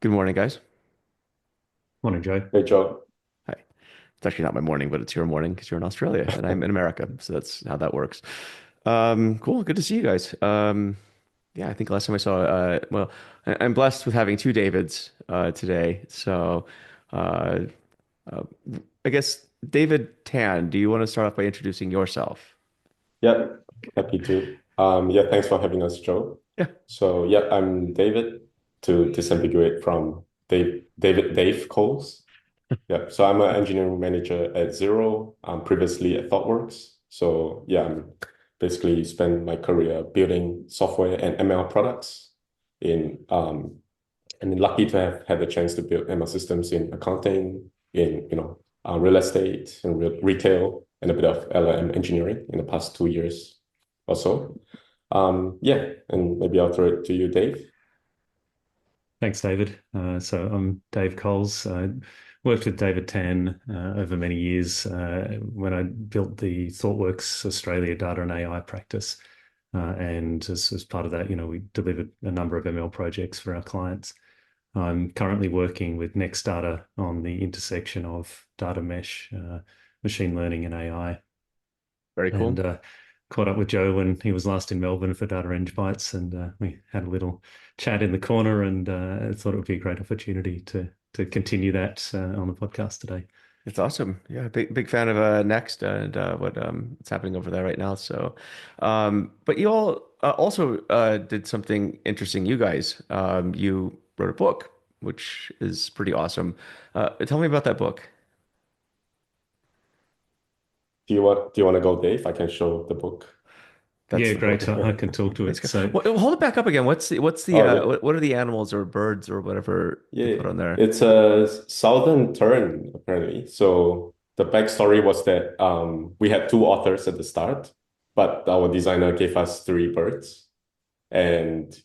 Good morning, guys. Morning, Joe. Hey, Joe. Hi. It's actually not my morning, but it's your morning because you're in Australia and I'm in America. So that's how that works. Cool. Good to see you guys. Yeah, I think last time I saw, I'm blessed with having two Davids today. So uh, uh, I guess, David Tan, do you want to start off by introducing yourself? Yeah, happy to. Yeah, thanks for having us, Joe. Yeah, So, yeah, I'm David, to disambiguate from Dave Coles. Yeah, so I'm an engineering manager at Zero, previously at ThoughtWorks. So, yeah, I'm basically spent my career building software and ML products in, and lucky to have had the chance to build ML systems in accounting, in real estate and retail, and a bit of LLM engineering in the past 2 years or so. Yeah, and maybe I'll throw it to you, Dave. Thanks, David. So I'm Dave Colls. I worked with David Tan over many years when I built the ThoughtWorks Australia data and AI practice. And as part of that, we delivered a number of ML projects for our clients. I'm currently working with Next Data on the intersection of data mesh, machine learning, and AI. very And cool. caught up with Joe when he was last in Melbourne for Data Eng Bites, and we had a little chat in the corner, and I thought it would be a great opportunity to continue that on the podcast today. It's awesome. Yeah, big fan of Next and what what's happening over there right now. So, but you all also did something interesting. You guys, you wrote a book, which is pretty awesome. Tell me about that book. Do you want to go, Dave? I can show the book. That's Yeah, the book. great. I can talk to That's it. good. So, Hold it back up again. What's the Oh, yeah. what are the animals or birds or whatever you Yeah, put on there? it's a southern tern, apparently. So the backstory was that we had two authors at the start, but our designer gave us three birds. And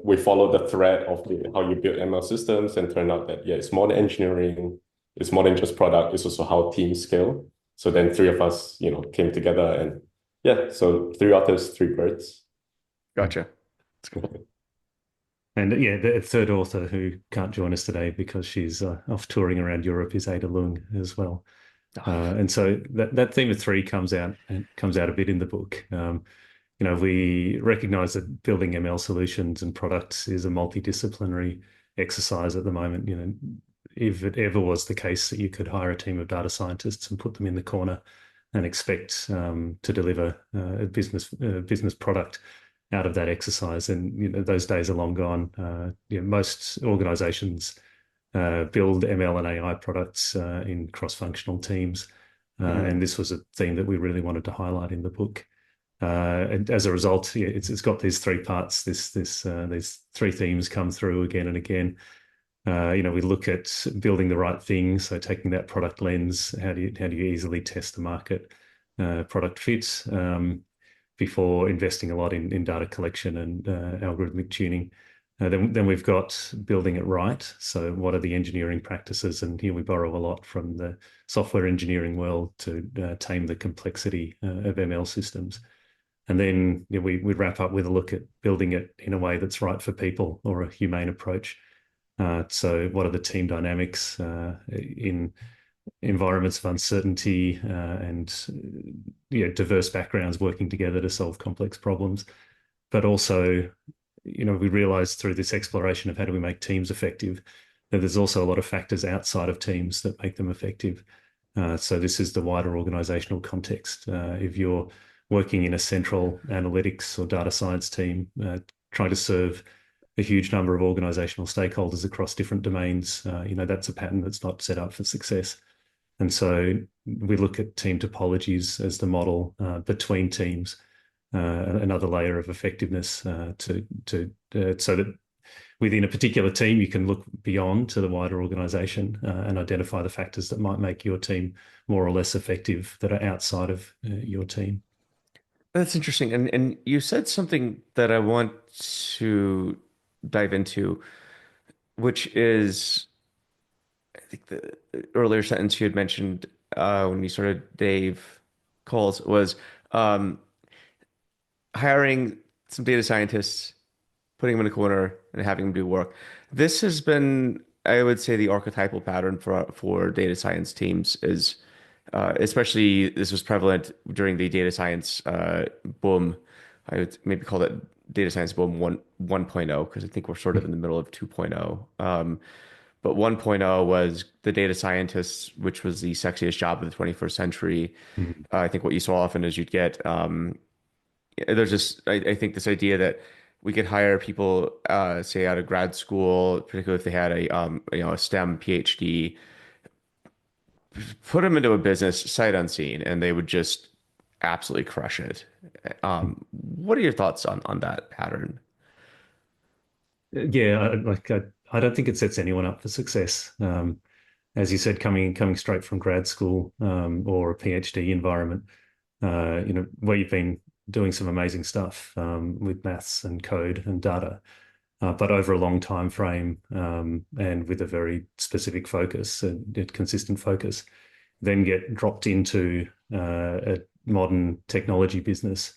we followed the thread of how you build ML systems, and turned out that, yeah, it's more than engineering, it's more than just product, it's also how teams scale. So then three of us, came together, and yeah, so three authors, three birds. Gotcha. That's cool. and yeah, the third author who can't join us today because she's off touring around Europe is Ada Lung as well. And so that theme of three comes out a bit in the book. We recognize that building ML solutions and products is a multidisciplinary exercise at the moment. If it ever was the case that you could hire a team of data scientists and put them in the corner and expect to deliver a business product out of that exercise, and those days are long gone. Most organizations build ML and AI products in cross-functional teams. Mhm. And this was a theme that we really wanted to highlight in the book. And as a result, yeah, it's got these three parts. These three themes come through again and again. We look at building the right thing, so taking that product lens. How do you easily test the market product fit before investing a lot in data collection and algorithmic tuning. Then we've got building it right. So what are the engineering practices? And here we borrow a lot from the software engineering world to tame the complexity of ML systems. And then we wrap up with a look at building it in a way that's right for people, or a humane approach. So what are the team dynamics in environments of uncertainty and diverse backgrounds working together to solve complex problems? But also, we realized through this exploration of how do we make teams effective, that there's also a lot of factors outside of teams that make them effective. So this is the wider organizational context. If you're working in a central analytics or data science team, trying to serve a huge number of organizational stakeholders across different domains, that's a pattern that's not set up for success. And so we look at team topologies as the model between teams, another layer of effectiveness so that within a particular team, you can look beyond to the wider organization and identify the factors that might make your team more or less effective that are outside of your team. That's interesting. And you said something that I want to dive into, which is I think the earlier sentence you had mentioned when you started Dave Calls was um, hiring some data scientists putting them in a corner and having them do work. This has been, I would say, the archetypal pattern for data science teams is, especially this was prevalent during the data science boom. I would maybe call that data science boom 1.0 because I think we're sort of in the middle of 2.0. But 1.0 was the data scientists, which was the sexiest job of the 21st century. Mhm. I think what you saw often is you'd get there's just I think this idea that we could hire people say out of grad school, particularly if they had a STEM PhD, put them into a business sight unseen, and they would just absolutely crush it. What are your thoughts on that pattern? Yeah, I don't think it sets anyone up for success. As you said, coming straight from grad school or a PhD environment, where you've been doing some amazing stuff with maths and code and data, but over a long time frame and with a very specific focus and a consistent focus, then get dropped into a modern technology business,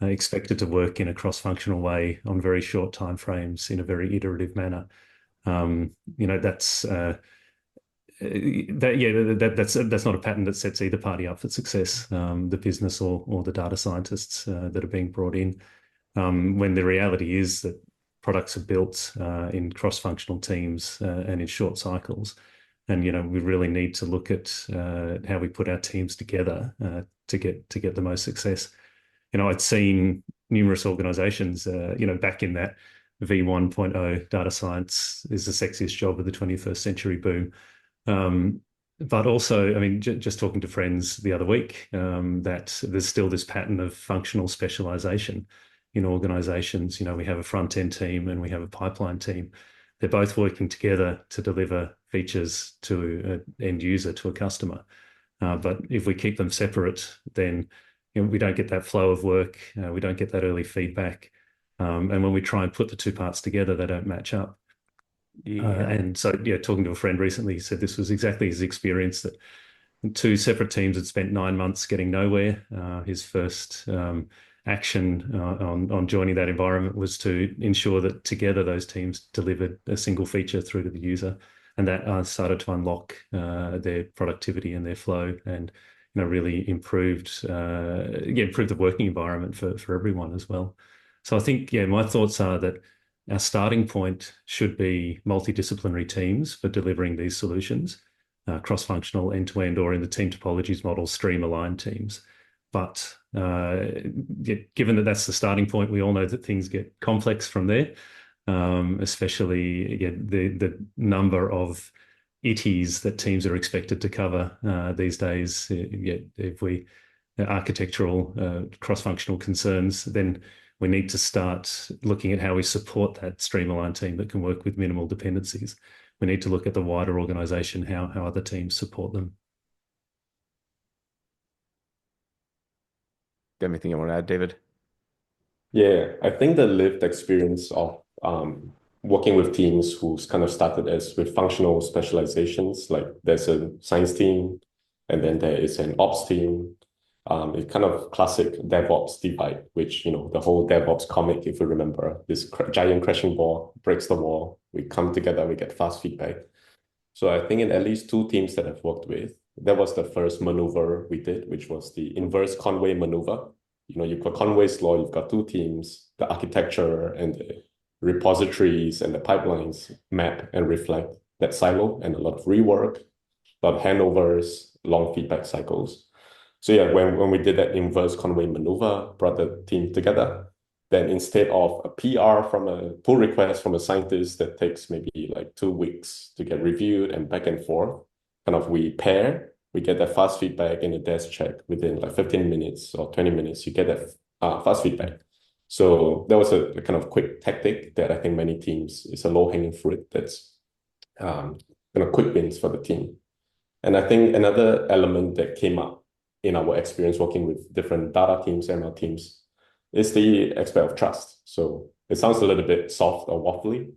expected to work in a cross-functional way on very short time frames in a very iterative manner. That's that's not a pattern that sets either party up for success, the business or the data scientists that are being brought in. When the reality is that products are built in cross-functional teams and in short cycles. And we really need to look at how we put our teams together to get the most success. I'd seen numerous organizations, back in that V1.0 data science is the sexiest job of the 21st century boom. But also, I mean, just talking to friends the other week, that there's still this pattern of functional specialization in organizations. We have a front end team and we have a pipeline team. They're both working together to deliver features to an end user, to a customer. But if we keep them separate, then we don't get that flow of work. We don't get that early feedback. And when we try and put the two parts together, they don't match up. Yeah. And so, yeah, talking to a friend recently, he said this was exactly his experience, that two separate teams had spent 9 months getting nowhere. His first action on joining that environment was to ensure that together those teams delivered a single feature through to the user, and that started to unlock their productivity and their flow, and really improved the working environment for everyone as well. So I think, yeah, my thoughts are that our starting point should be multidisciplinary teams for delivering these solutions, cross-functional, end-to-end, or in the team topologies model, stream-aligned teams. But given that that's the starting point, we all know that things get complex from there, especially the number of itties that teams are expected to cover these days. If we architectural cross-functional concerns, then we need to start looking at how we support that stream-aligned team that can work with minimal dependencies. We need to look at the wider organization, how other teams support them. Got anything you want to add, David? Yeah, I think the lived experience of working with teams who's kind of started as with functional specializations, like there's a science team and then there is an ops team. It's kind of classic DevOps divide, which, the whole DevOps comic, if you remember, this giant crashing ball breaks the wall. We come together, we get fast feedback. So I think in at least two teams that I've worked with, that was the first maneuver we did, which was the inverse Conway maneuver. You've got Conway's law, you've got two teams, the architecture and the repositories and the pipelines map and reflect that silo, and a lot of rework, a lot of handovers, long feedback cycles. So yeah, when we did that inverse Conway maneuver, brought the team together, then instead of a PR from a pull request from a scientist that takes maybe like 2 weeks to get reviewed and back and forth, kind of we get that fast feedback in a desk check within like 15 minutes or 20 minutes, you get that fast feedback. So that was a kind of quick tactic that I think many teams, is a low-hanging fruit that's kind of quick wins for the team. And I think another element that came up in our experience working with different data teams, ML teams, is the aspect of trust. So it sounds a little bit soft or waffly,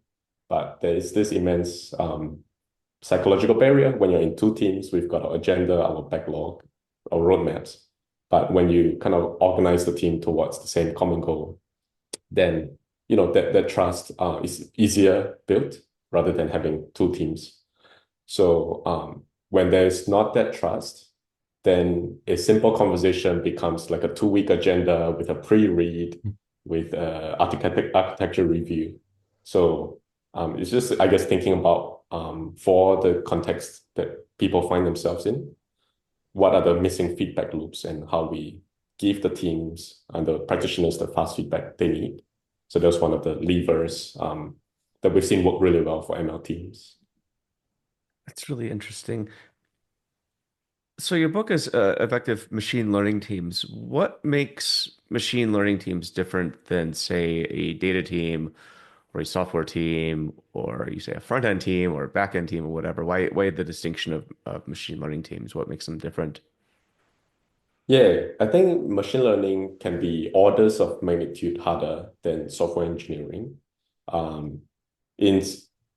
but there is this immense psychological barrier when you're in two teams. We've got our agenda, our backlog, our roadmaps. But when you kind of organize the team towards the same common goal, then that trust is easier built rather than having two teams. So when there's not that trust, then a simple conversation becomes like a 2-week agenda with a pre-read, with architecture review. So it's just, I guess, thinking about for the context that people find themselves in, what are the missing feedback loops and how we give the teams and the practitioners the fast feedback they need. So that's one of the levers that we've seen work really well for ML teams. That's really interesting. So your book is effective machine learning teams. What makes machine learning teams different than, say, a data team or a software team, or you say a front end team or a back end team or whatever? Why the distinction of machine learning teams? What makes them different? Yeah, I think machine learning can be orders of magnitude harder than software engineering. Um, in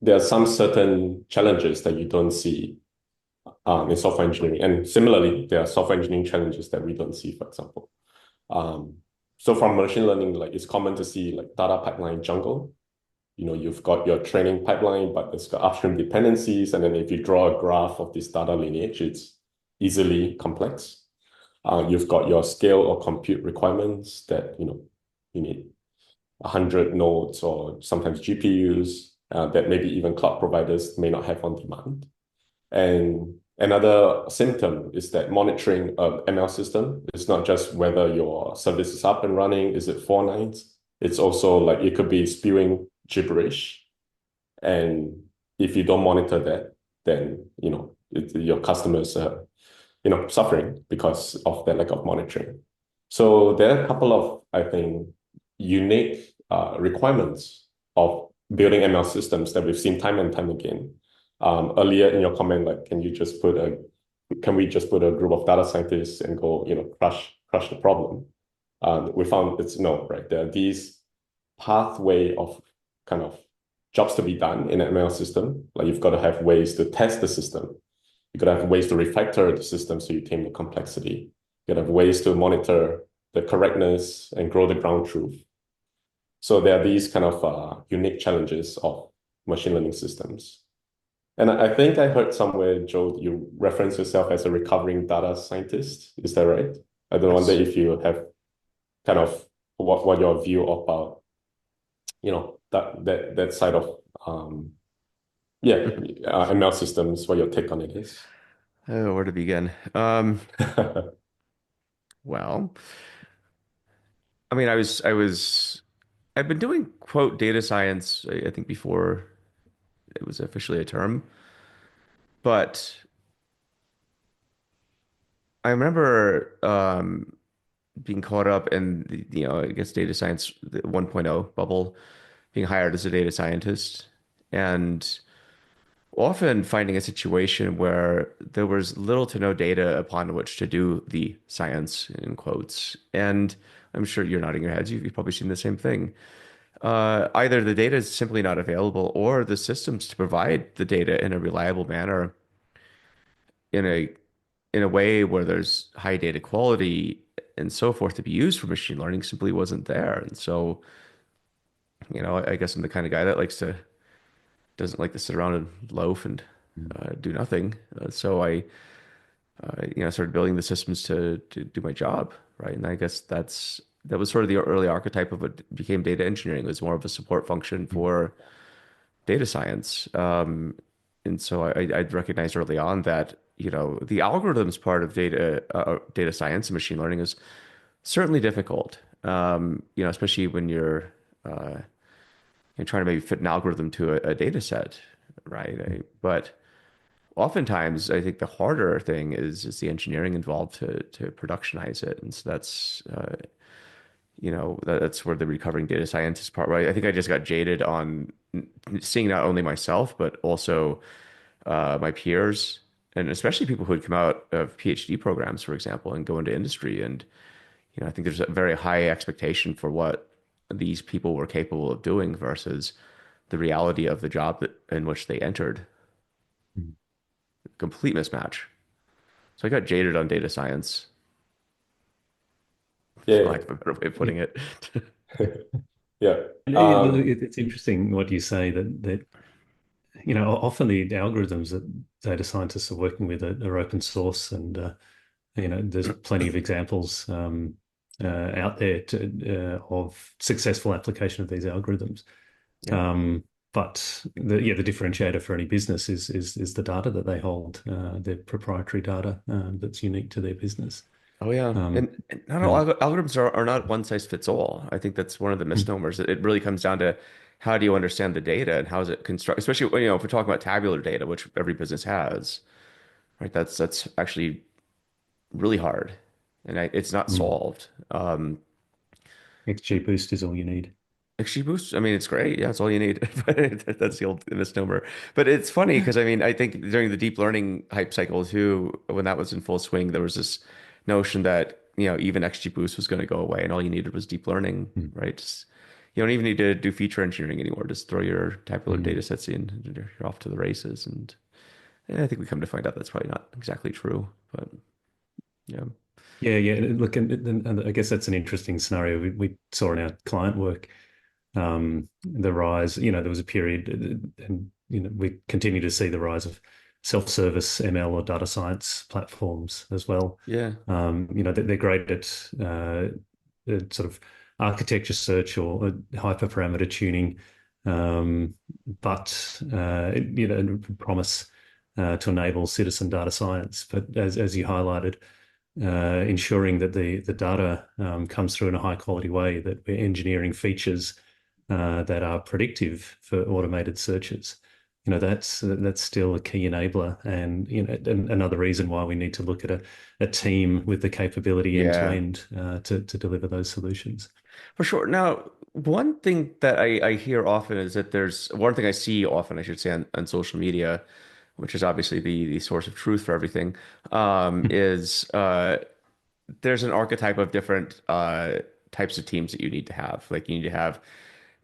there are some certain challenges that you don't see in software engineering, and similarly, there are software engineering challenges that we don't see, for example. Um, so from machine learning, like it's common to see like data pipeline jungle. You've got your training pipeline, but it's got upstream dependencies, and then if you draw a graph of this data lineage, it's easily complex. You've got your scale or compute requirements that you need 100 nodes or sometimes GPUs that maybe even cloud providers may not have on demand. And another symptom is that monitoring of ML system is not just whether your service is up and running, is it 4 nines? It's also like it could be spewing gibberish. And if you don't monitor that, then your customers are suffering because of that lack of monitoring. So there are a couple of, I think, unique requirements of building ML systems that we've seen time and time again. Earlier in your comment, like, can we just put a group of data scientists and go, crush the problem? We found it's no, right? There are these pathway of kind of jobs to be done in an ML system. Like you've got to have ways to test the system. You gotta have ways to refactor the system so you tame the complexity. You gotta have ways to monitor the correctness and grow the ground truth. So there are these kind of unique challenges of machine learning systems. And I think I heard somewhere, Joe, you reference yourself as a recovering data scientist. Is that right? I don't wonder Yes. if you have kind of what your view about, that side of yeah, ML systems, what your take on it is. Oh, where to begin? Well, I mean, I've been doing quote data science, I think before it was officially a term, but I remember being caught up in I guess data science 1.0 bubble, being hired as a data scientist, and often finding a situation where there was little to no data upon which to do the science in quotes. And I'm sure you're nodding your heads. You've probably seen the same thing. Either the data is simply not available, or the systems to provide the data in a reliable manner, in a way where there's high data quality and so forth to be used for machine learning simply wasn't there. And so, I guess I'm the kind of guy that doesn't like to sit around and loaf and do nothing. So I started building the systems to do my job, right? And I guess that was sort of the early archetype of what became data engineering. It was more of a support function for data science. And so I'd recognized early on that, the algorithms part of data science and machine learning is certainly difficult. Especially when you're trying to maybe fit an algorithm to a data set, right? But oftentimes, I think the harder thing is the engineering involved to productionize it, and so that's where the recovering data scientist part. Right? I think I just got jaded on seeing not only myself but also my peers, and especially people who had come out of PhD programs, for example, and go into industry. And I think there's a very high expectation for what these people were capable of doing versus the reality of the job in which they entered. Complete mismatch. So I got jaded on data science, for Yeah. lack of a better way of putting it. Yeah. And it's interesting what you say that often the algorithms that data scientists are working with are open source, and there's plenty of examples out there of successful application of these algorithms. Yeah. Um, but the differentiator for any business is the data that they hold, their proprietary data that's unique to their business. Oh yeah, Um, and not all and algorithms are not one size fits all. I think that's one of the mm, misnomers. It really comes down to how do you understand the data and how is it construct, especially when, if we're talking about tabular data, which every business has, right? That's actually really hard, and it's not mm, solved. XGBoost is all you need. XG Boost, I mean, it's great. Yeah, it's all you need. But that's the old misnomer. But it's funny because I mean, I think during the deep learning hype cycle too, when that was in full swing, there was this notion that, even XG Boost was going to go away and all you needed was deep learning, Mm, right? You don't even need to do feature engineering anymore. Just throw your tabular mm. data sets in, and you're off to the races. And I think we come to find out that's probably not exactly true. But yeah. Yeah. Look, and I guess that's an interesting scenario we saw in our client work. The rise, there was a period, and we continue to see the rise of self-service ML or data science platforms as well. Yeah. They're great at sort of architecture search or hyperparameter tuning, but promise to enable citizen data science. But as you highlighted, ensuring that the data comes through in a high quality way, that we're engineering features that are predictive for automated searches. That's still a key enabler, and another reason why we need to look at a team with the capability end to Yeah. end to deliver those solutions. For sure. Now, one thing that I hear often is that there's one thing I see often, I should say, on social media, which is obviously the source of truth for everything, is there's an archetype of different types of teams that you need to have. Like you need to have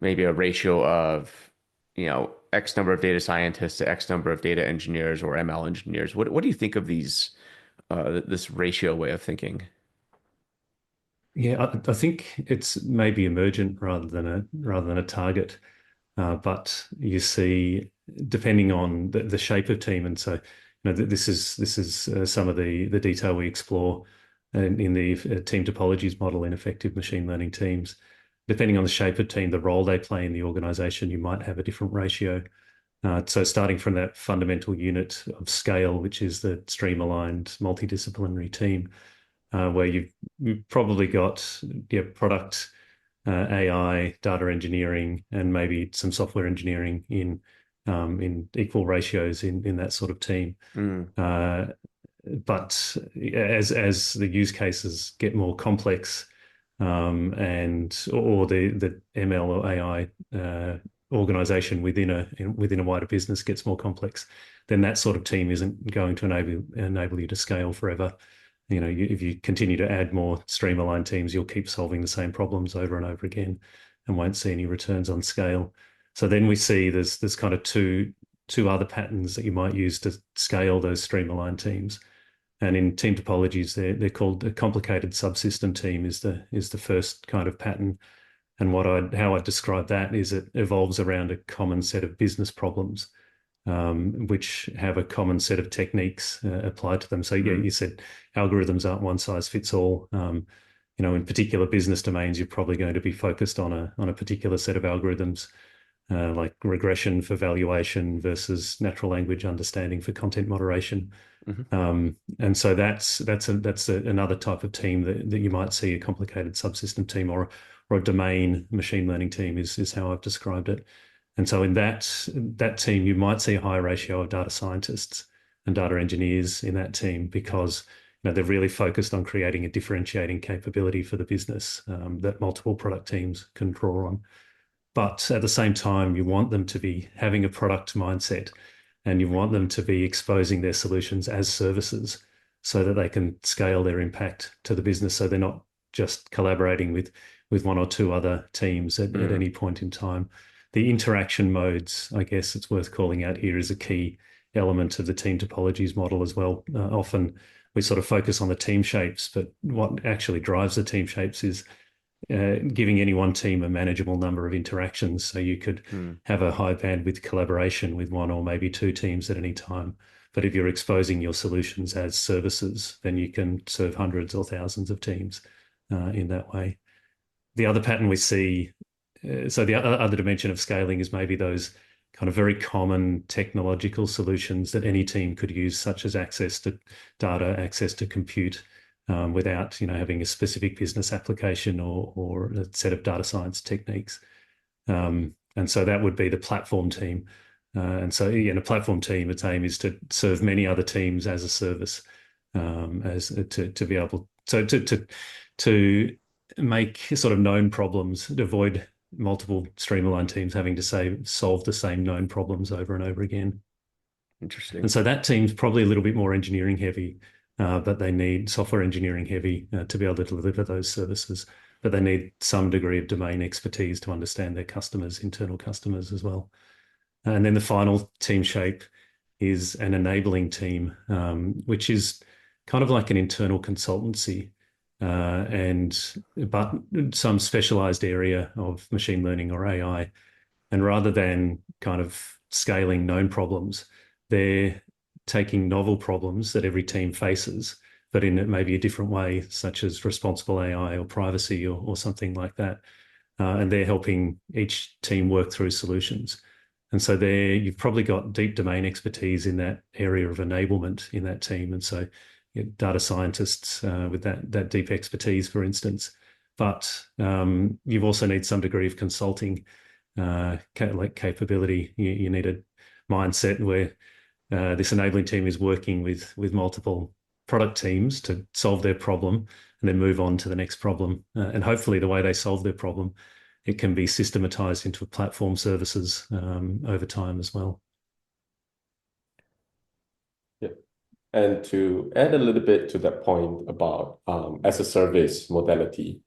maybe a ratio of, X number of data scientists to X number of data engineers or ML engineers. What do you think of this ratio way of thinking? Yeah, I think it's maybe emergent rather than a target. But you see, depending on the shape of team, and so this is some of the detail we explore in the team topologies model in effective machine learning teams. Depending on the shape of team, the role they play in the organization, you might have a different ratio. So starting from that fundamental unit of scale, which is the stream-aligned multidisciplinary team, where you've probably got product, AI, data engineering, and maybe some software engineering in equal ratios in that sort of team. Mm, Uh, but as the use cases get more complex, and or the ML or AI organization within a wider business gets more complex, then that sort of team isn't going to enable you to scale forever. If you continue to add more stream-aligned teams, you'll keep solving the same problems over and over again, and won't see any returns on scale. So then we see there's kind of two other patterns that you might use to scale those stream-aligned teams. And in team topologies, they're called a complicated subsystem team is the first kind of pattern. And how I describe that is it evolves around a common set of business problems, which have a common set of techniques applied to them. So yeah, mm, you said algorithms aren't one size fits all. In particular business domains, you're probably going to be focused on a particular set of algorithms, like regression for valuation versus natural language understanding for content moderation. mhm. And so that's another type of team that you might see, a complicated subsystem team or a domain machine learning team is how I've described it. And so in that team, you might see a higher ratio of data scientists and data engineers in that team because they're really focused on creating a differentiating capability for the business that multiple product teams can draw on. But at the same time, you want them to be having a product mindset, and you want them to be exposing their solutions as services so that they can scale their impact to the business. So they're not just collaborating with one or two other teams at Mm, any point in time. The interaction modes, I guess it's worth calling out here, is a key element of the team topologies model as well. Often we sort of focus on the team shapes, but what actually drives the team shapes giving any one team a manageable number of interactions. So you could Hmm. have a high bandwidth collaboration with one or maybe two teams at any time. But if you're exposing your solutions as services, then you can serve hundreds or thousands of teams in that way. The other pattern we see, so the other dimension of scaling is maybe those kind of very common technological solutions that any team could use, such as access to data, access to compute, without having a specific business application or a set of data science techniques. And so that would be the platform team. And so in a platform team, its aim is to serve many other teams as a service, as to be able to make sort of known problems, to avoid multiple streamline teams having to solve the same known problems over and over again. Interesting. And so that team's probably a little bit more engineering heavy, but they need software engineering heavy to be able to deliver those services. But they need some degree of domain expertise to understand their customers, internal customers as well. And then the final team shape is an enabling team, which is kind of like an internal consultancy, but some specialized area of machine learning or AI. And rather than kind of scaling known problems, they're taking novel problems that every team faces, but in maybe a different way, such as responsible AI or privacy or something like that. And they're helping each team work through solutions. And so there, you've probably got deep domain expertise in that area of enablement in that team. And so data scientists with that deep expertise, for instance. But you also need some degree of consulting capability. You need a mindset where this enabling team is working with multiple product teams to solve their problem and then move on to the next problem. And hopefully the way they solve their problem, it can be systematized into platform services over time as well. Yeah. And to add a little bit to that point about as a service modality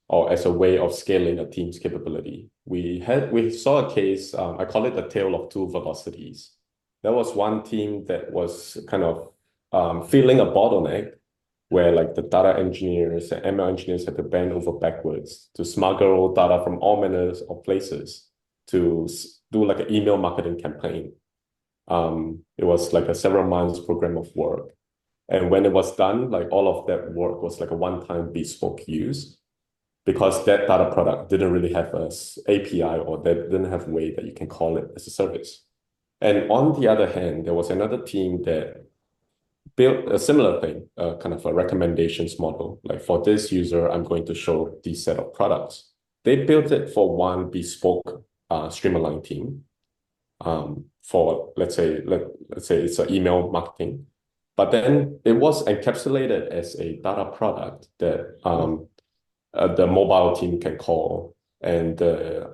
or as a way of scaling a team's capability, we saw a case, I call it the tale of two velocities. There was one team that was kind of feeling a bottleneck where like the data engineers and ML engineers had to bend over backwards to smuggle data from all manners of places to do like an email marketing campaign. It was like a several months program of work. And when it was done, like all of that work was like a one-time bespoke use because that data product didn't really have a API or that didn't have a way that you can call it as a service. And on the other hand, there was another team that built a similar thing, kind of a recommendations model. Like for this user, I'm going to show this set of products. They built it for one bespoke streamline team. For let's say it's an email marketing, but then it was encapsulated as a data product that the mobile team can call and the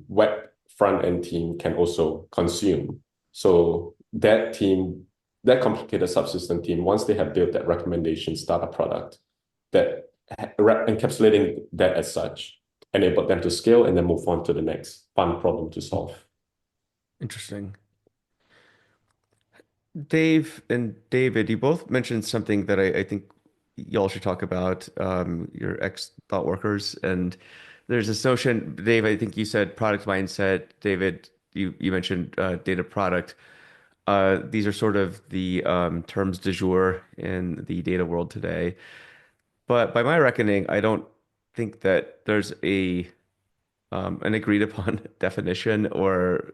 web front end team can also consume. So that team, that complicated subsystem team, once they have built that recommendations data product, that encapsulating that as such, enabled them to scale and then move on to the next fun problem to solve. Interesting. Dave and David, you both mentioned something that I think y'all should talk about, your ex thought workers. And there's this notion, Dave, I think you said product mindset. David, you mentioned data product. These are sort of the terms du jour in the data world today. But by my reckoning, I don't think that there's an agreed upon definition or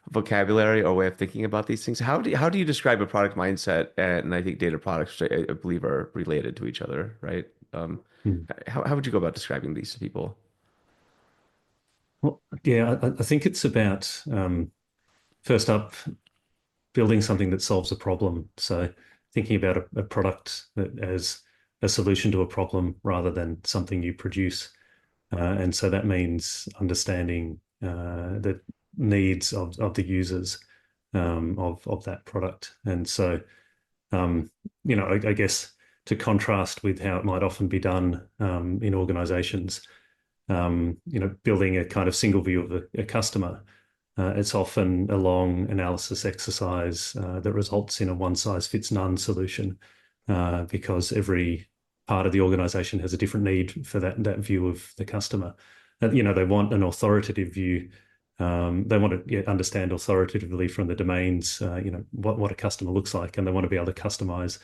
vocabulary or way of thinking about these things. How do you describe a product mindset? And I think data products, which I believe are related to each other, right? Hmm. How would you go about describing these to people? Well, yeah, I think it's about first up building something that solves a problem. So thinking about a product as a solution to a problem rather than something you produce. And so that means understanding the needs of the users of that product. And so, I guess to contrast with how it might often be done in organizations, building a kind of single view of a customer. It's often a long analysis exercise that results in a one size fits none solution because every part of the organization has a different need for that view of the customer. And, they want an authoritative view. They want to understand authoritatively from the domains, what a customer looks like, and they want to be able to customize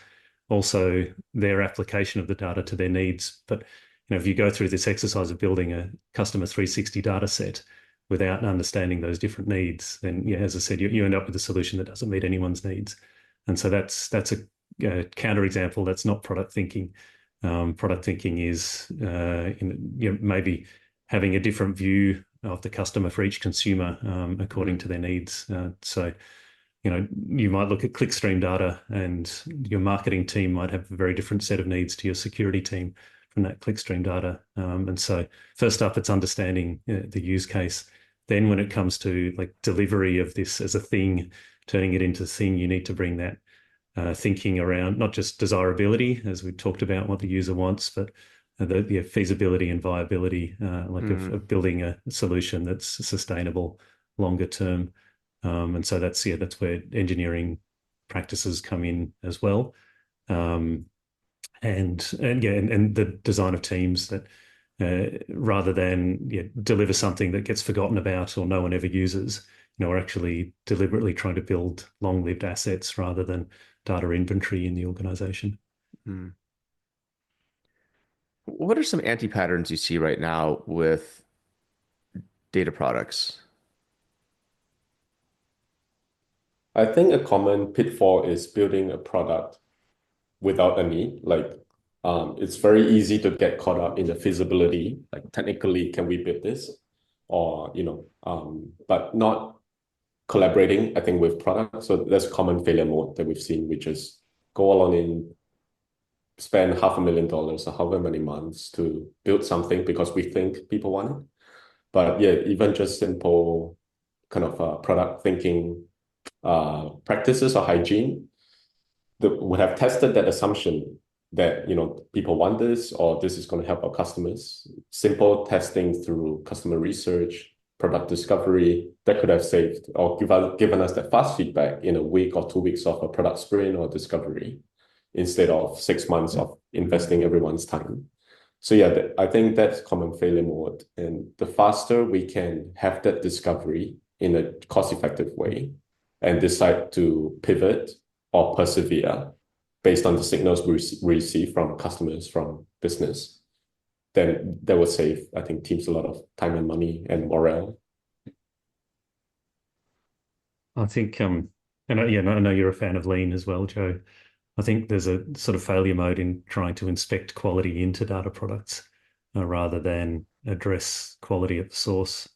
also their application of the data to their needs. But if you go through this exercise of building a customer 360 data set without understanding those different needs, then as I said, you end up with a solution that doesn't meet anyone's needs. And so that's a counterexample. That's not product thinking. Product thinking is maybe having a different view of the customer for each consumer according to their needs. So you might look at clickstream data, and your marketing team might have a very different set of needs to your security team from that clickstream data. And so first up, it's understanding the use case. Then when it comes to like delivery of this as a thing, turning it into a thing, you need to bring that thinking around not just desirability, as we talked about what the user wants, but the feasibility and viability of building a solution that's sustainable longer term. And so that's where engineering practices come in as well. And the design of teams that rather than deliver something that gets forgotten about or no one ever uses, we're actually deliberately trying to build long-lived assets rather than data inventory in the organization. Mm. What are some anti-patterns you see right now with data products? I think a common pitfall is building a product without a need. It's very easy to get caught up in the feasibility. Like technically, can we build this? Or, but not collaborating, I think, with product. So that's a common failure mode that we've seen, which is go along and spend $500,000 or however many months to build something because we think people want it. But yeah, even just simple kind of product thinking practices or hygiene that would have tested that assumption that people want this or this is going to help our customers. Simple testing through customer research, product discovery, that could have saved or given us that fast feedback in a week or 2 weeks of a product sprint or discovery instead of 6 months of investing everyone's time. So yeah, I think that's common failure mode. And the faster we can have that discovery in a cost-effective way and decide to pivot or persevere based on the signals we receive from customers, from business, then that will save, I think, teams a lot of time and money and morale. I think, and I know you're a fan of Lean as well, Joe. I think there's a sort of failure mode in trying to inspect quality into data products rather than address quality at the source.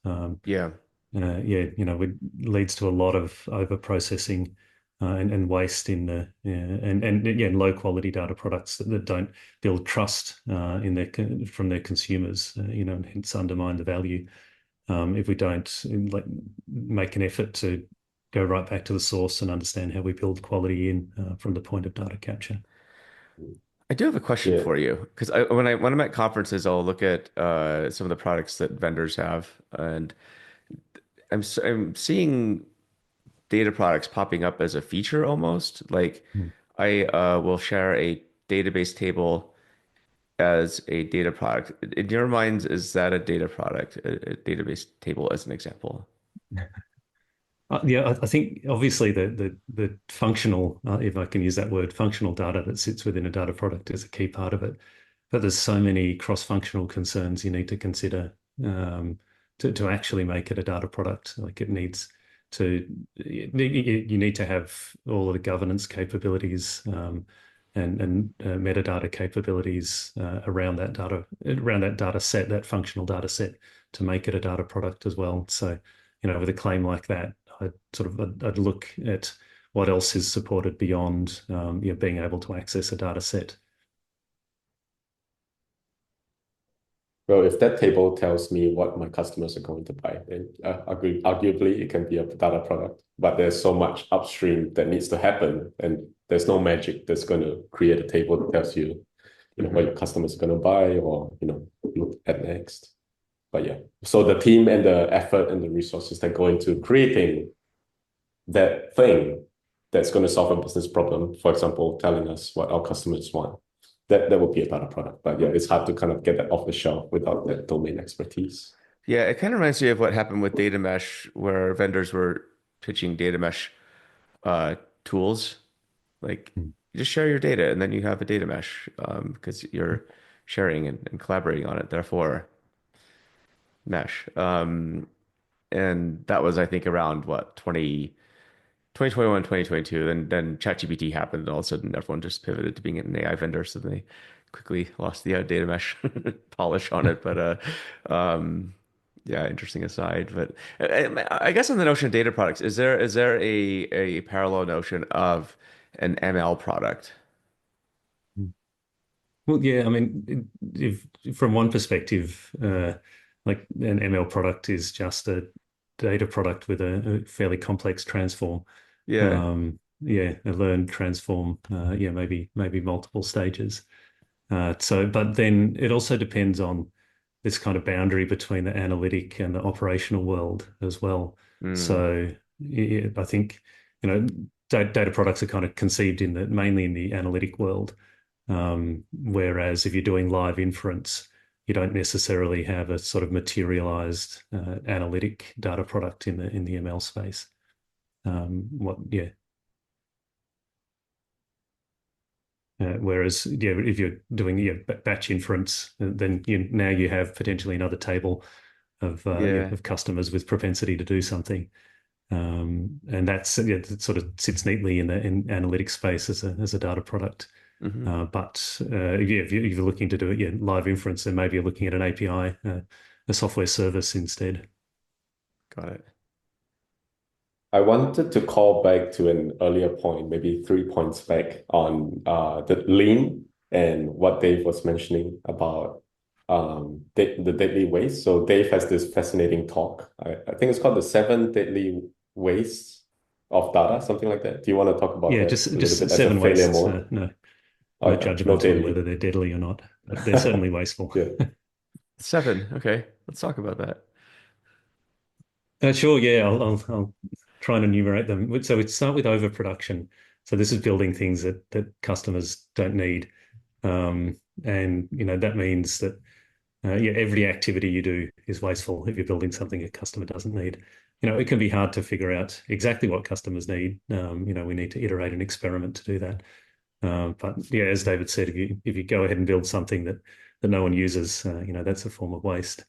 Yeah. It leads to a lot of over processing and waste in the and low quality data products that don't build trust from their consumers, and hence undermine the value. If we don't make an effort to go right back to the source and understand how we build quality in from the point of data capture. I do have a question Yeah. for you because when I'm at conferences, I'll look at some of the products that vendors have, and I'm seeing data products popping up as a feature almost. Like Mm. I will share a database table as a data product. In your minds, is that a data product, a database table as an example? I think obviously the functional, if I can use that word, functional data that sits within a data product is a key part of it. But there's so many cross-functional concerns you need to consider to actually make it a data product. Like it needs to, you need to have all of the governance capabilities and metadata capabilities around that data set, that functional data set, to make it a data product as well. So, with a claim like that, I'd look at what else is supported beyond being able to access a data set. Well, if that table tells me what my customers are going to buy, then arguably it can be a data product. But there's so much upstream that needs to happen, and there's no magic that's going to create a table that tells you, what your customers are going to buy or look at next. But yeah, so the team and the effort and the resources that go into creating that thing that's going to solve a business problem, for example, telling us what our customers want, that would be a better product. But yeah, it's hard to kind of get that off the shelf without that domain expertise. Yeah, it kind of reminds me of what happened with data mesh, where vendors were pitching data mesh uh, tools. Like, Mm. you just share your data, and then you have a data mesh because you're sharing and collaborating on it. Therefore, mesh. And that was, I think, around what 2021, 2022. Then ChatGPT happened, and all of a sudden, everyone just pivoted to being an AI vendor. So they quickly lost the data mesh polish on it. But yeah, interesting aside. But I guess on the notion of data products, is there a parallel notion of an ML product? Well, yeah, I mean, if from one perspective, like an ML product is just a data product with a fairly complex transform. Yeah. Yeah, a learned transform. Yeah, maybe multiple stages. But then it also depends on this kind of boundary between the analytic and the operational world as well. Mm, So yeah, I think, data products are kind of conceived mainly in the analytic world. Whereas if you're doing live inference, you don't necessarily have a sort of materialized analytic data product in the ML space. Yeah. Whereas, yeah, if you're doing batch inference, then now you have potentially another table yeah. of customers with propensity to do something, and that sort of sits neatly in analytics space as a data product. Hmm. But yeah, if you're looking to do it, yeah, live inference, then maybe you're looking at an API, a software service instead. Got it. I wanted to call back to an earlier point, maybe 3 points back on the lean and what Dave was mentioning about the deadly waste. So Dave has this fascinating talk. I think it's called the seven deadly wastes of data, something like that. Do you want to talk about Yeah, that a little just bit as a seven failure wastes. mode? No Okay, no judgment on whether deadly. they're deadly or not, but they're certainly wasteful. Yeah. 7. Okay, let's talk about that. Sure, yeah, I'll try and enumerate them. So we start with overproduction. So this is building things that customers don't need, and that means that yeah, every activity you do is wasteful if you're building something a customer doesn't need. It can be hard to figure out exactly what customers need. We need to iterate and experiment to do that. But yeah, as David said, if you go ahead and build something that no one uses, that's a form of waste.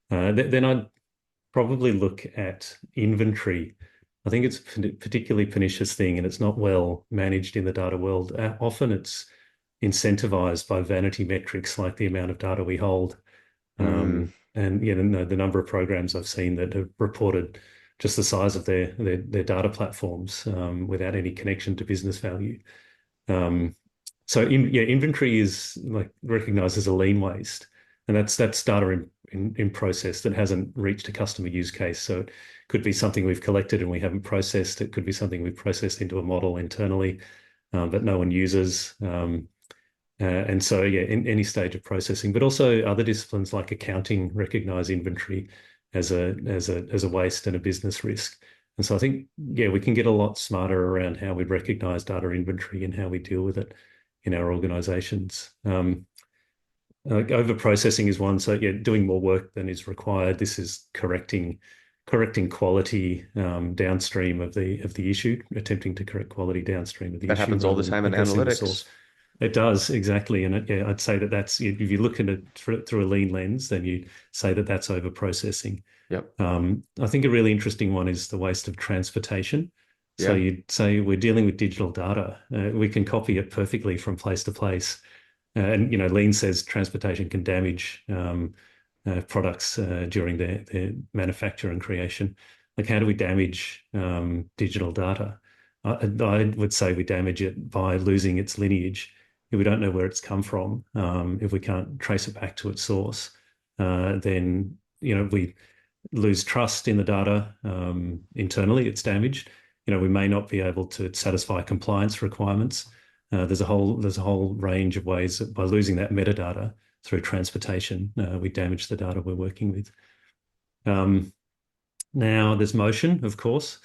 Then I'd probably look at inventory. I think it's a particularly pernicious thing, and it's not well managed in the data world. Often it's incentivized by vanity metrics like the amount of data we hold. Mm, And the number of programs I've seen that have reported just the size of their data platforms without any connection to business value. Um, yeah, inventory is like recognized as a lean waste, and that's data in process that hasn't reached a customer use case. So it could be something we've collected and we haven't processed. It could be something we've processed into a model internally, that no one uses. And so, yeah, in any stage of processing, but also other disciplines like accounting recognize inventory as a waste and a business risk. And so I think, yeah, we can get a lot smarter around how we recognize data inventory and how we deal with it in our organizations. Like over processing is one. So yeah, doing more work than is required. This is correcting quality downstream of the issue, attempting to correct quality downstream of the that issue happens all the rather than time in addressing the source. analytics. It does, exactly. And yeah, I'd say that's, if you look at it through a lean lens, then you say that that's over processing. Yep. I think a really interesting one is the waste of transportation. So Yeah. you'd say we're dealing with digital data. We can copy it perfectly from place to place. And lean says transportation can damage products during their manufacture and creation. Like, how do we damage digital data? I would say we damage it by losing its lineage. If we don't know where it's come from, if we can't trace it back to its source, then we lose trust in the data. Internally, it's damaged. We may not be able to satisfy compliance requirements. There's a whole range of ways that by losing that metadata through transportation, we damage the data we're working with. Um, Now there's motion, of course.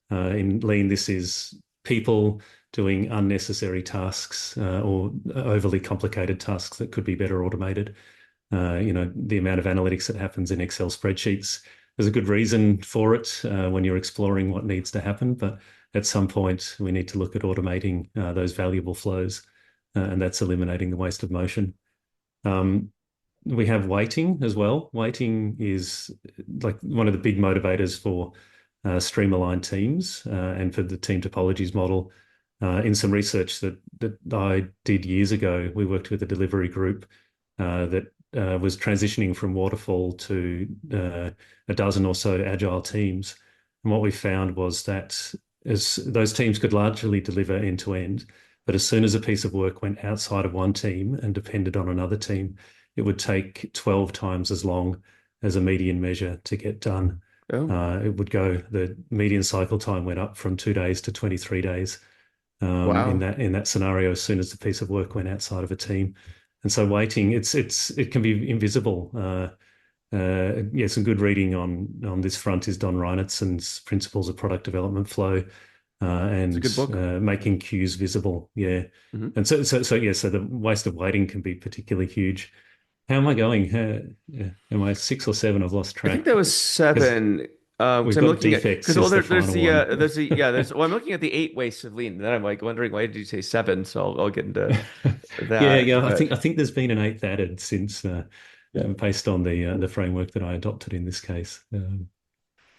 In lean, this is people doing unnecessary tasks or overly complicated tasks that could be better automated. The amount of analytics that happens in Excel spreadsheets, there's a good reason for it when you're exploring what needs to happen. But at some point, we need to look at automating those valuable flows, and that's eliminating the waste of motion. Um, we have waiting as well. Waiting is like one of the big motivators for stream-aligned teams and for the team topologies model. In some research that I did years ago, we worked with a delivery group that was transitioning from waterfall to a dozen or so agile teams. And what we found was that as those teams could largely deliver end to end, but as soon as a piece of work went outside of one team and depended on another team, it would take 12 times as long as a median measure to get done. Oh, The median cycle time went up from 2 days to 23 days in wow. that scenario as soon as the piece of work went outside of a team. And so waiting, it can be invisible. Some good reading on this front is Don Reinertsen's Principles of Product Development Flow It's a good and book. making cues visible. Yeah, Hmm. and so the waste of waiting can be particularly huge. How am I going? Am I 6 or 7? I've lost I think track that was because 7. Because we've I'm got looking at defects because is the there's final the one. there's the yeah there's well I'm looking at the 8 wastes of lean. And then I'm like wondering why did you say 7? So I'll get into Yeah, that. yeah. I But think there's been an eighth added since Yeah. based on the framework that I adopted in this case.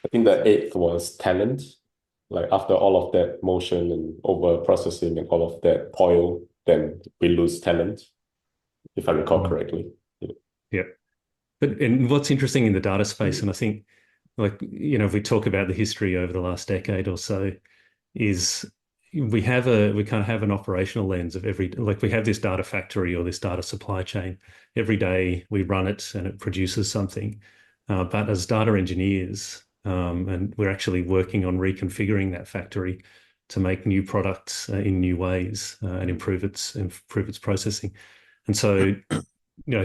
I think the eighth was talent. Like after all of that motion and over processing and all of that toil, then we lose talent, if I recall Mm, correctly. Yeah. yeah. But and what's interesting in the data space, and I think if we talk about the history over the last decade or so, is we kind of have an operational lens of we have this data factory or this data supply chain. Every day we run it and it produces something. But as data engineers, and we're actually working on reconfiguring that factory to make new products in new ways and improve its processing. And so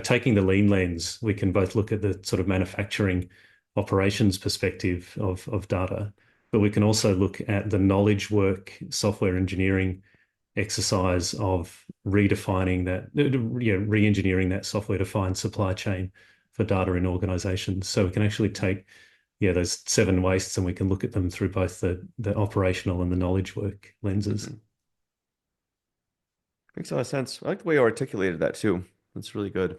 taking the lean lens, we can both look at the sort of manufacturing operations perspective of data, but we can also look at the knowledge work, software engineering exercise of redefining that, re-engineering that software-defined supply chain for data in organizations. So we can actually take, those 7 wastes and we can look at them through both the operational and the knowledge work lenses. mhm. Makes a lot of sense. I like the way you articulated that too. That's really good.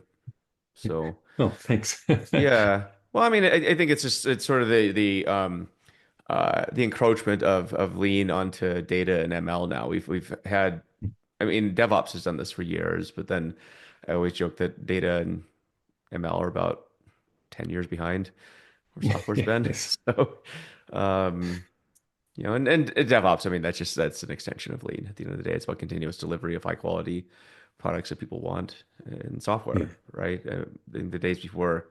So Well, thanks. yeah. Well, I mean, I think it's sort of the encroachment of lean onto data and ML now. We've had I mean DevOps has done this for years, but then I always joke that data and ML are about 10 years behind where software's Yeah, been. yes. So um and DevOps, I mean that's an extension of lean. At the end of the day, it's about continuous delivery of high quality products that people want in Yeah. software, right? In the days before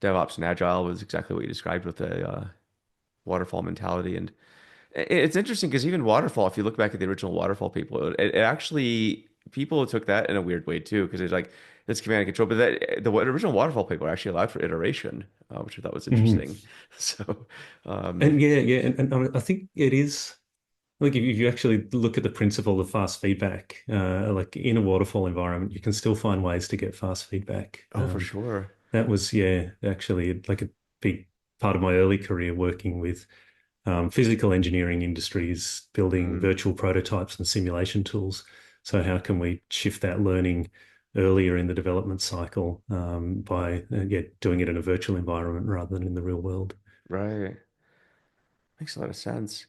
DevOps and Agile was exactly what you described with the waterfall mentality. And it's interesting because even waterfall, if you look back at the original waterfall people, it actually people took that in a weird way too, because it's like it's command and control. But the original waterfall people actually allowed for iteration, which I thought was Mhm. interesting. So, um, And yeah, and I think it is like if you actually look at the principle of fast feedback, like in a waterfall environment, you can still find ways to get fast feedback. oh, for sure. That was, yeah, actually like a big part of my early career working with physical engineering industries, building Mm, virtual prototypes and simulation tools. So how can we shift that learning earlier in the development cycle by doing it in a virtual environment rather than in the real world? right. Makes a lot of sense.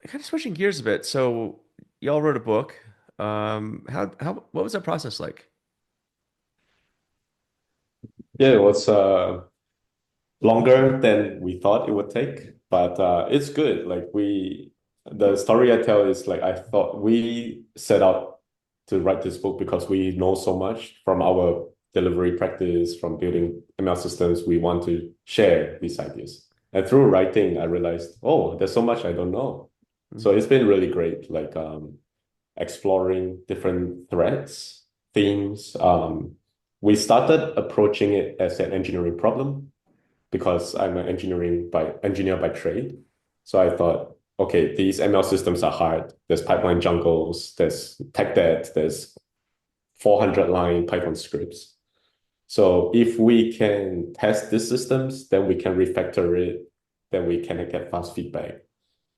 Kind of switching gears a bit. So, y'all wrote a book. What was that process like? Yeah, it was longer than we thought it would take, but it's good. The story I tell is like I thought we set out to write this book because we know so much from our delivery practice, from building ML systems. We want to share these ideas. And through writing, I realized, oh, there's so much I don't know. So Mm, it's been really great, exploring different threads, themes. We started approaching it as an engineering problem because I'm an engineer by trade. So I thought, okay, these ML systems are hard. There's pipeline jungles, there's tech debt, there's 400 line Python scripts. So if we can test these systems, then we can refactor it, then we can get fast feedback.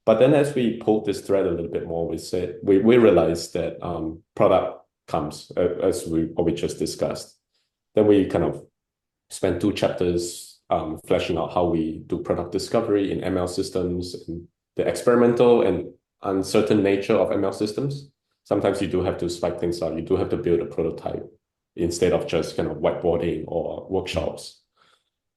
But then as we pulled this thread a little bit more, we realized that product comes as we just discussed. Then we kind of spent 2 chapters fleshing out how we do product discovery in ML systems and the experimental and uncertain nature of ML systems. Sometimes you do have to spike things out. You do have to build a prototype instead of just kind of whiteboarding or workshops.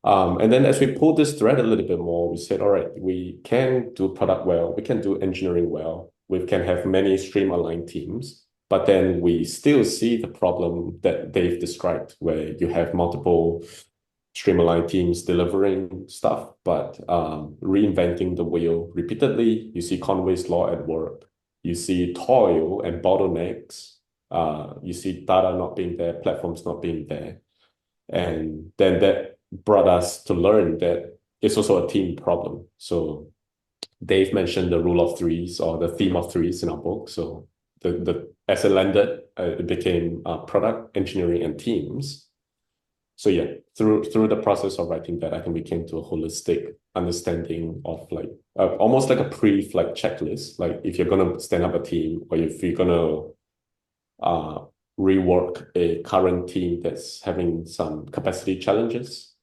And then as we pulled this thread a little bit more, we said, all right, we can do product well, we can do engineering well, we can have many stream aligned teams, but then we still see the problem that Dave described, where you have multiple stream aligned teams delivering stuff, but reinventing the wheel repeatedly. You see Conway's law at work. You see toil and bottlenecks. You see data not being there, platforms not being there. And then that brought us to learn that it's also a team problem. So Dave mentioned the rule of threes or the theme of threes in our book. So the as it landed, it became product engineering and teams. So yeah, through the process of writing that, I think we came to a holistic understanding of like almost like a pre-flight checklist. Like if you're gonna stand up a team or if you're gonna uh, rework a current team that's having some capacity challenges,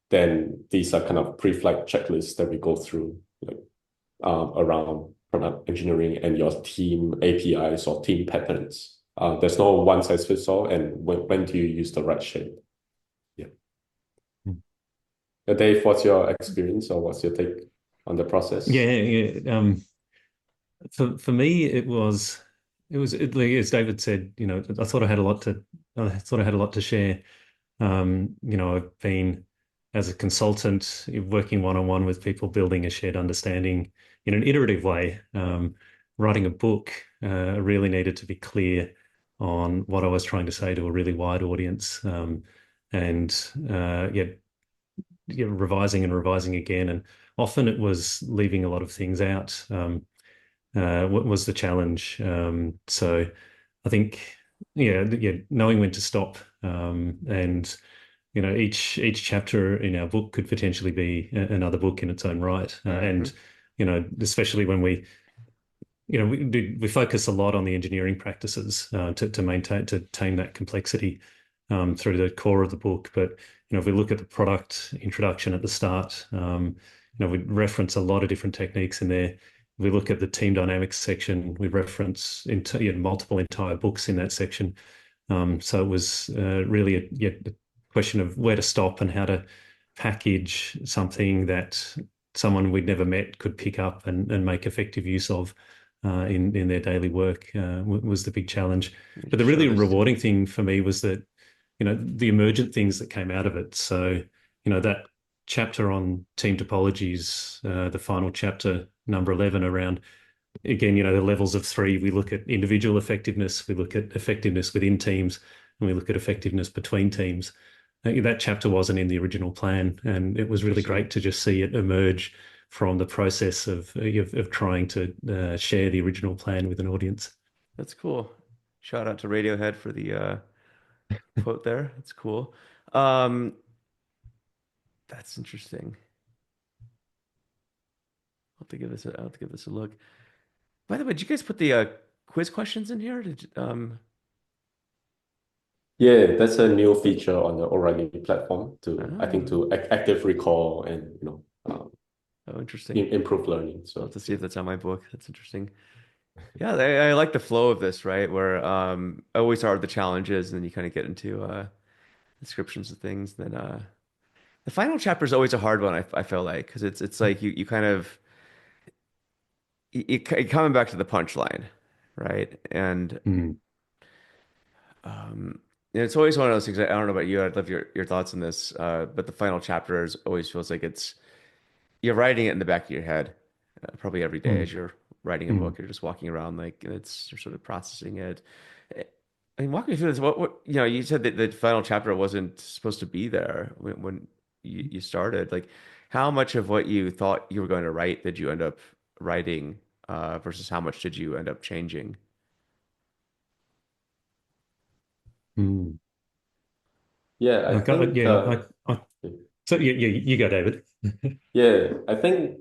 then these are kind of pre-flight checklists that we go through, like around product engineering and your team APIs or team patterns. There's no one size fits all, and when do you use the right shape? Yeah. Mm. Dave, what's your experience or what's your take on the process? Yeah, yeah. For me, like, as David said, I thought I had a lot to share. I've been as a consultant working one-on-one with people, building a shared understanding in an iterative way. Writing a book really needed to be clear on what I was trying to say to a really wide audience, and yeah, revising and revising again, and often it was leaving a lot of things out. What was the challenge? So I think, yeah, knowing when to stop, and each chapter in our book could potentially be another book in its own right, and especially when we focus a lot on the engineering practices to maintain to tame that complexity through the core of the book. But if we look at the product introduction at the start, we reference a lot of different techniques in there. We look at the team dynamics section. We reference multiple entire books in that section. So it was really a question of where to stop and how to package something that someone we'd never met could pick up and make effective use of in their daily work was the big challenge. But the really rewarding thing for me was that, the emergent things that came out of it. So, that chapter on team topologies, the final chapter, number 11, around, again, the levels of three. We look at individual effectiveness, we look at effectiveness within teams, and we look at effectiveness between teams. That chapter wasn't in the original plan, and it was really great to just see it emerge from the process of trying to share the original plan with an audience. That's cool. Shout out to Radiohead for the quote there. That's cool. Um, that's interesting. I'll have to give this a look. By the way, did you guys put the quiz questions in here? Yeah, that's a new feature on the O'Reilly platform to, I think, Oh, to active recall and oh, interesting. improve learning. I'll have So to see yeah. if that's on my book. That's interesting. Yeah, I like the flow of this, right? Where always are the challenges, and then you kind of get into descriptions of things. Then the final chapter is always a hard one. I feel like because it's like you kind of you coming back to the punchline, right? And Mm. um, it's always one of those things. I don't know about you. I'd love your thoughts on this. But the final chapter is always feels like you're writing it in the back of your head, probably every day as Mm. you're writing a book. Mm. You're just walking around like you're sort of processing it. I mean, walk me through this. What you said that the final chapter wasn't supposed to be there when you started. Like, how much of what you thought you were going to write did you end up writing? versus how much did you end up changing? Mm. Yeah, I I got, think yeah, I, so yeah, you go, David. yeah, I think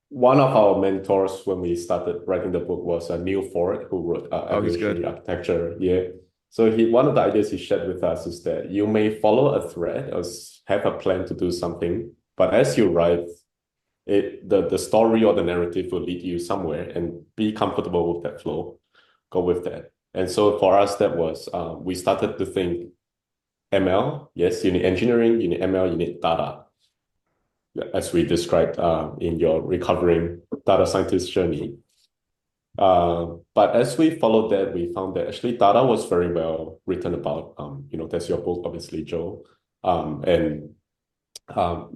one of our mentors when we started writing the book was Neil Ford, who wrote Oh, he's good. Evolutionary Architecture. Yeah. So one of the ideas he shared with us is that you may follow a thread or have a plan to do something, but as you write, the story or the narrative will lead you somewhere, and be comfortable with that flow. Go with that. And so for us, that was we started to think ML. Yes, you need engineering, you need ML, you need data, as we described in your recovering data scientist journey. But as we followed that, we found that actually data was very well written about. That's your book, obviously, Joe, and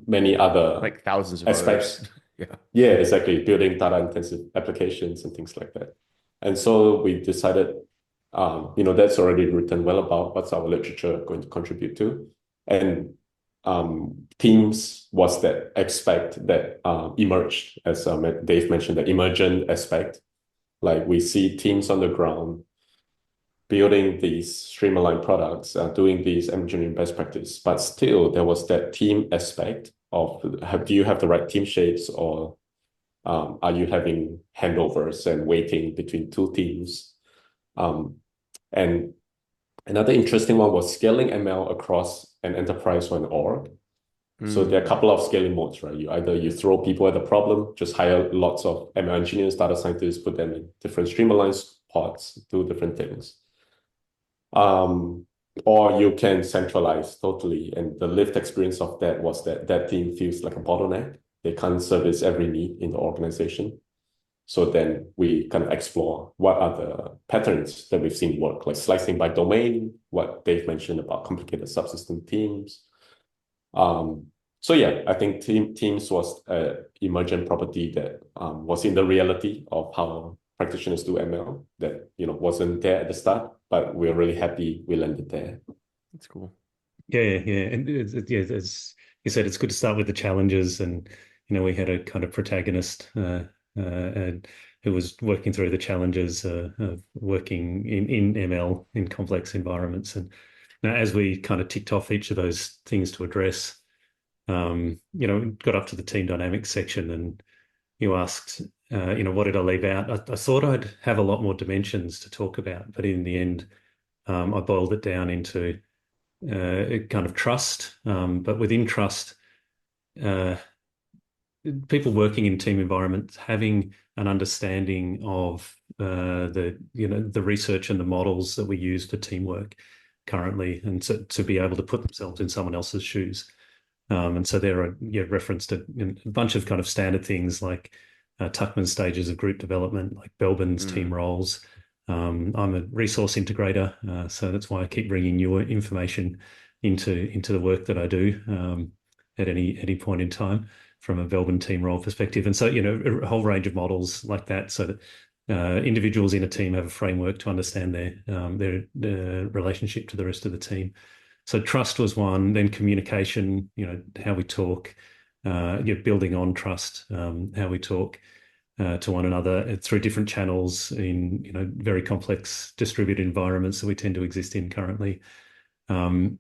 many other Like thousands of others. aspects. Yeah. Yeah, exactly. Building data intensive applications and things like that. And so we decided, that's already written well about what's our literature going to contribute to. And teams was that aspect that emerged, as Dave mentioned, the emergent aspect. Like we see teams on the ground building these streamlined products, doing these engineering best practice, but still there was that team aspect of do you have the right team shapes, or are you having handovers and waiting between two teams? And another interesting one was scaling ML across an enterprise or an org. So there are a Mm. couple of scaling modes, right? You throw people at the problem, just hire lots of ML engineers, data scientists, put them in different streamlined pods, do different things. Um, or you can centralize totally. And the lived experience of that was that team feels like a bottleneck. They can't service every need in the organization. So then we kind of explore what are the patterns that we've seen work, like slicing by domain, what Dave mentioned about complicated subsystem teams. Um, so yeah, I think Teams was an emergent property that was in the reality of how practitioners do ML that wasn't there at the start, but we're really happy we landed there. That's cool. Yeah, and yeah, as you said, it's good to start with the challenges, and we had a kind of protagonist and who was working through the challenges of working in ML in complex environments, and now as we kind of ticked off each of those things to address, got up to the team dynamics section, and you asked, what did I leave out? I thought I'd have a lot more dimensions to talk about, but in the end, I boiled it down into kind of trust. But within trust, uh, people working in team environments having an understanding of the research and the models that we use for teamwork currently, and to be able to put themselves in someone else's shoes. And so there are referenced a bunch of kind of standard things like Tuckman's stages of group development, like Belbin's team Mm. roles. I'm a resource integrator, so that's why I keep bringing newer information into the work that I do at any point in time from a Belbin team role perspective. And so a whole range of models like that, so that individuals in a team have a framework to understand their relationship to the rest of the team. So trust was one, then communication, how we talk, building on trust, how we talk to one another through different channels in, very complex distributed environments that we tend to exist in currently. And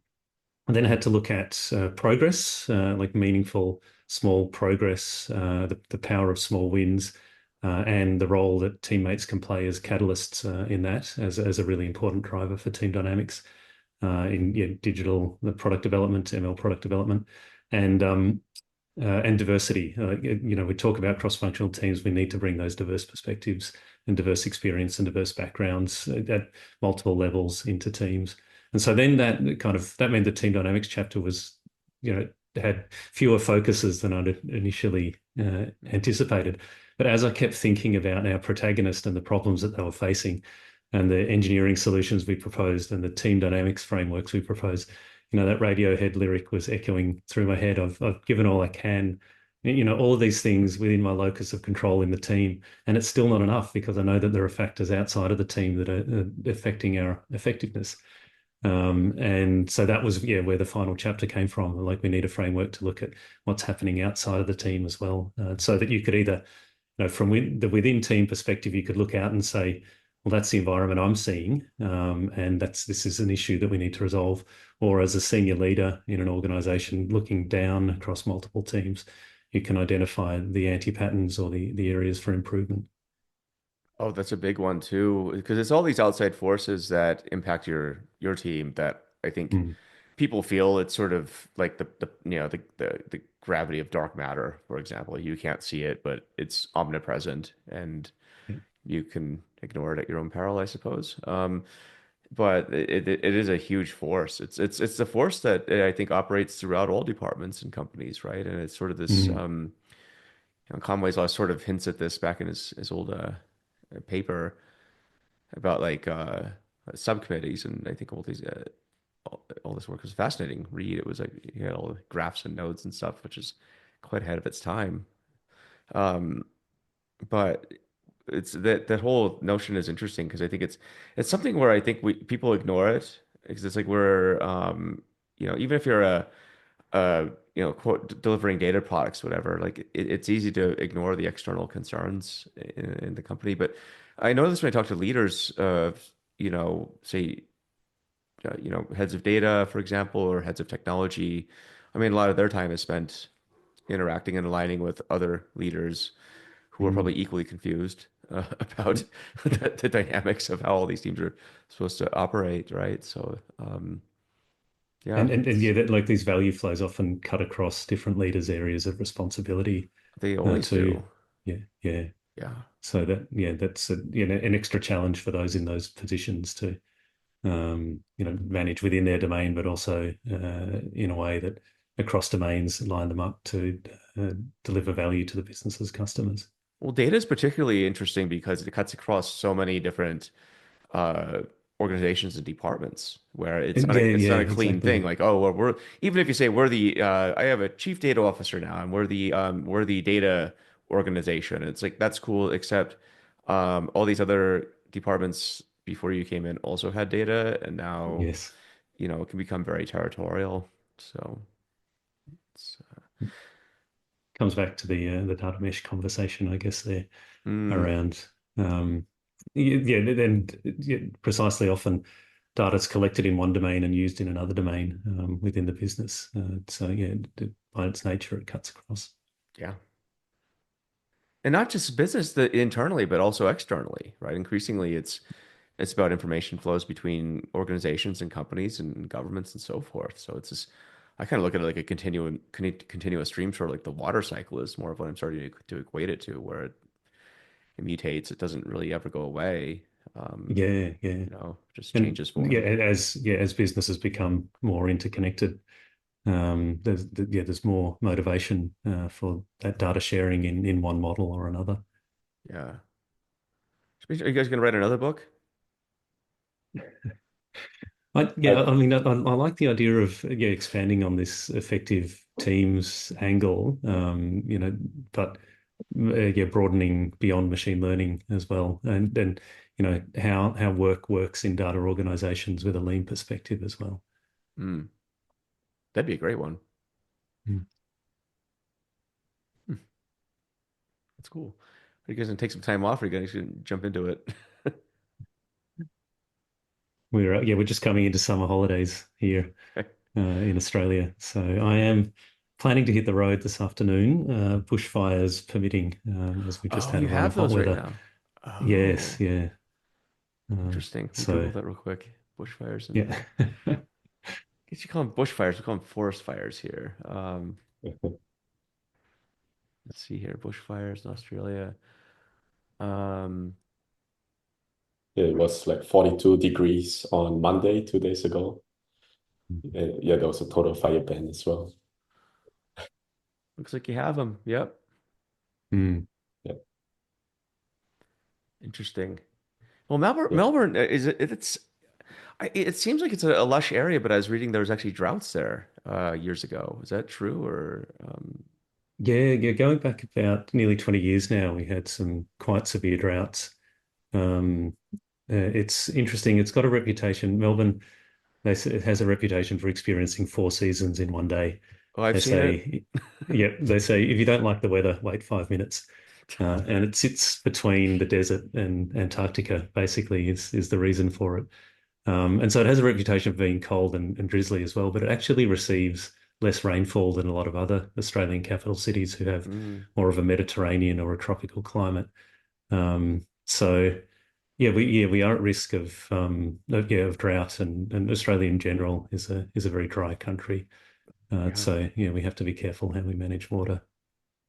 then I had to look at progress, like meaningful small progress, the power of small wins, and the role that teammates can play as catalysts in that as a really important driver for team dynamics in digital product development, ML product development, and diversity. We talk about cross-functional teams. We need to bring those diverse perspectives and diverse experience and diverse backgrounds at multiple levels into teams. And so then that meant the team dynamics chapter was, had fewer focuses than I'd initially anticipated. But as I kept thinking about our protagonist and the problems that they were facing, and the engineering solutions we proposed, and the team dynamics frameworks we proposed, that Radiohead lyric was echoing through my head. I've given all I can, all of these things within my locus of control in the team, and it's still not enough because I know that there are factors outside of the team that are affecting our effectiveness. And so that was where the final chapter came from. Like we need a framework to look at what's happening outside of the team as well, so that you could either from the within team perspective, you could look out and say, well, that's the environment I'm seeing, and this is an issue that we need to resolve. Or as a senior leader in an organization, looking down across multiple teams, you can identify the anti-patterns or the areas for improvement. Oh, that's a big one too, because it's all these outside forces that impact your team that I think Mm. people feel it's sort of like the the gravity of dark matter, for example. You can't see it, but it's omnipresent and Yeah. you can ignore it at your own peril, I suppose. But it is a huge force. It's the force that I think operates throughout all departments and companies, right? And it's sort of this Mm. Conway's law sort of hints at this back in his old paper about like subcommittees, and I think all this work was fascinating. Read it was like he had all the graphs and nodes and stuff, which is quite ahead of its time. Um, but it's that whole notion is interesting because I think it's something where I think we people ignore it because it's like we're even if you're a quote delivering data products, whatever, like it's easy to ignore the external concerns in the company. But I notice when I talk to leaders of say heads of data, for example, or heads of technology. I mean, a lot of their time is spent interacting and aligning with other leaders who are probably Mm. equally confused about the dynamics of how all these teams are supposed to operate, right? So, yeah, And yeah, that like these value flows often cut across different leaders' areas of responsibility they always too. do. Yeah, yeah. Yeah. So that's an extra challenge for those in those positions to manage within their domain, but also in a way that across domains line them up to uh, deliver value to the business's customers. Well, data is particularly interesting because it cuts across so many different uh, organizations and departments where And it's yeah, not a clean thing. exactly. Like, oh, well, we're even if you say we're the I have a chief data officer now, and we're the data organization. It's like that's cool, except all these other departments before you came in also had data, and now Yes. it can become very territorial. So it's Comes back to the data mesh conversation, I guess there mm, around yeah, and yeah, precisely often data's collected in one domain and used in another domain within the business. So yeah, by its nature, it cuts across. yeah. And not just business internally, but also externally, right? Increasingly, it's about information flows between organizations and companies and governments and so forth. So it's just, I kind of look at it like a continuous stream, sort of like the water cycle is more of what I'm starting to equate it to, where it mutates. It doesn't really ever go away. Um, Yeah, yeah. just And changes yeah, form. as businesses become more interconnected, there's more motivation for that data sharing in one model or another. Yeah. Are you guys going to write another book? I mean, I like the idea of expanding on this effective teams angle, but broadening beyond machine learning as well, and how work works in data organizations with a lean perspective as well. Hmm. That'd be a great one. Mm. Hmm. That's cool. Are you guys going to take some time off or are you guys going to jump into it? We're just coming into summer holidays here in Australia, so I am planning to hit the road this afternoon, bushfires permitting, as we just Oh, had a you run of have hot those right weather. now. Yes, Oh. yeah. Interesting. Let me So Google that real quick. Bushfires and yeah. I guess you call them bushfires. We call them forest fires here. Let's see here. Bushfires in Australia. Um, It was like 42 degrees on Monday, 2 days ago. And yeah, there was a total fire ban as well. looks like you have them. Yep. Mm. Yeah, Interesting. Well, Melbourne, yeah. Melbourne is it seems like it's a lush area, but I was reading there was actually droughts there years ago. Is that true or Yeah, going back about nearly 20 years now, we had some quite severe droughts. Um, it's interesting. It's got a reputation. Melbourne, it has a reputation for experiencing four seasons in one day. oh, I've They seen it. say, yeah, they say if you don't like the weather, wait 5 minutes. And it sits between the desert and Antarctica, basically, is the reason for it. And so it has a reputation of being cold and drizzly as well, but it actually receives less rainfall than a lot of other Australian capital cities who have Mm, more of a Mediterranean or a tropical climate. So we are at risk of drought, and Australia in general is a very dry country. yeah. So we have to be careful how we manage water.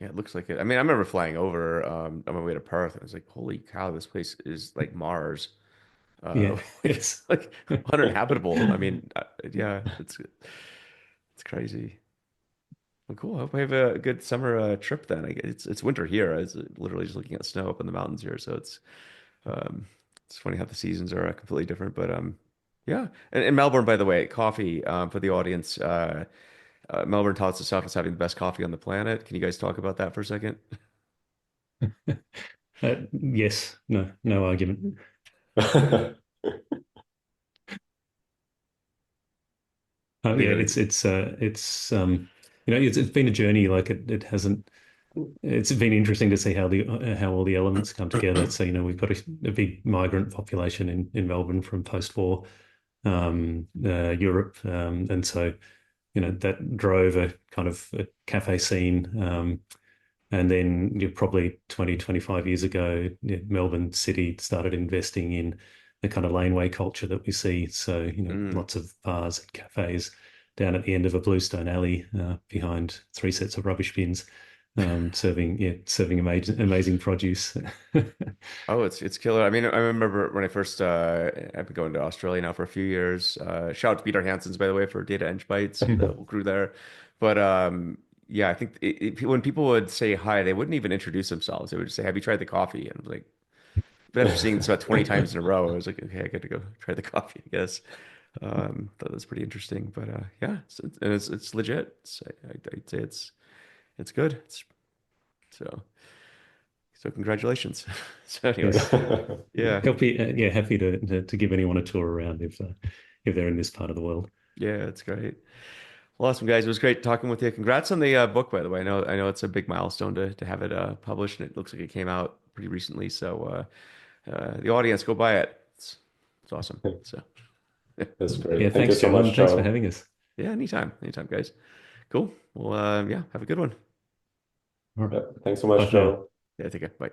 Yeah, it looks like it. I mean, I remember flying over on my way to Perth, and I was like, "Holy cow, this place is like Mars, Yeah, like yes. like uninhabitable." I mean, yeah, it's crazy. Well, cool. I hope we have a good summer trip then. It's winter here. I was literally just looking at snow up in the mountains here, so um, it's funny how the seasons are completely different. But yeah. And in Melbourne, by the way, coffee for the audience. Melbourne touts itself as having the best coffee on the planet. Can you guys talk about that for a second? Yes, no argument. Yeah, Yeah. it's been a journey. Like it hasn't. It's been interesting to see how all the elements come together. So we've got a big migrant population in Melbourne from post-war Europe, and so that drove a kind of a cafe scene. And then probably 20, 25 years ago, Melbourne City started investing in the kind of laneway culture that we see. So, Mm. lots of bars and cafes down at the end of a bluestone alley behind three sets of rubbish bins, serving amazing produce. Oh, it's killer. I mean, I remember when I first I've been going to Australia now for a few years. Shout out to Peter Hansons, by the way, for Data Eng Bytes, the whole crew there. But yeah, I think when people would say hi, they wouldn't even introduce themselves. They would just say, "Have you tried the coffee?" And I'm like, but after seeing this about 20 times in a row, I was like, okay, I got to go try the coffee, I guess. Thought that was pretty interesting. But yeah, it's legit. I'd say it's good. So congratulations. So anyways, Yes, yeah. happy to give anyone a tour around if they're in this part of the world. Yeah, it's great. Well, awesome, guys. It was great talking with you. Congrats on the book, by the way. I know it's a big milestone to have it published, and it looks like it came out pretty recently. So the audience, go buy it. It's awesome. So That's Yeah, great. Thank you thanks, so John, and much, thanks for Joe. having us. yeah, anytime, guys. Cool. Well, yeah, have a good one. All right, Yeah, Yeah, thanks so bye much, for now. Joe. take care. Bye.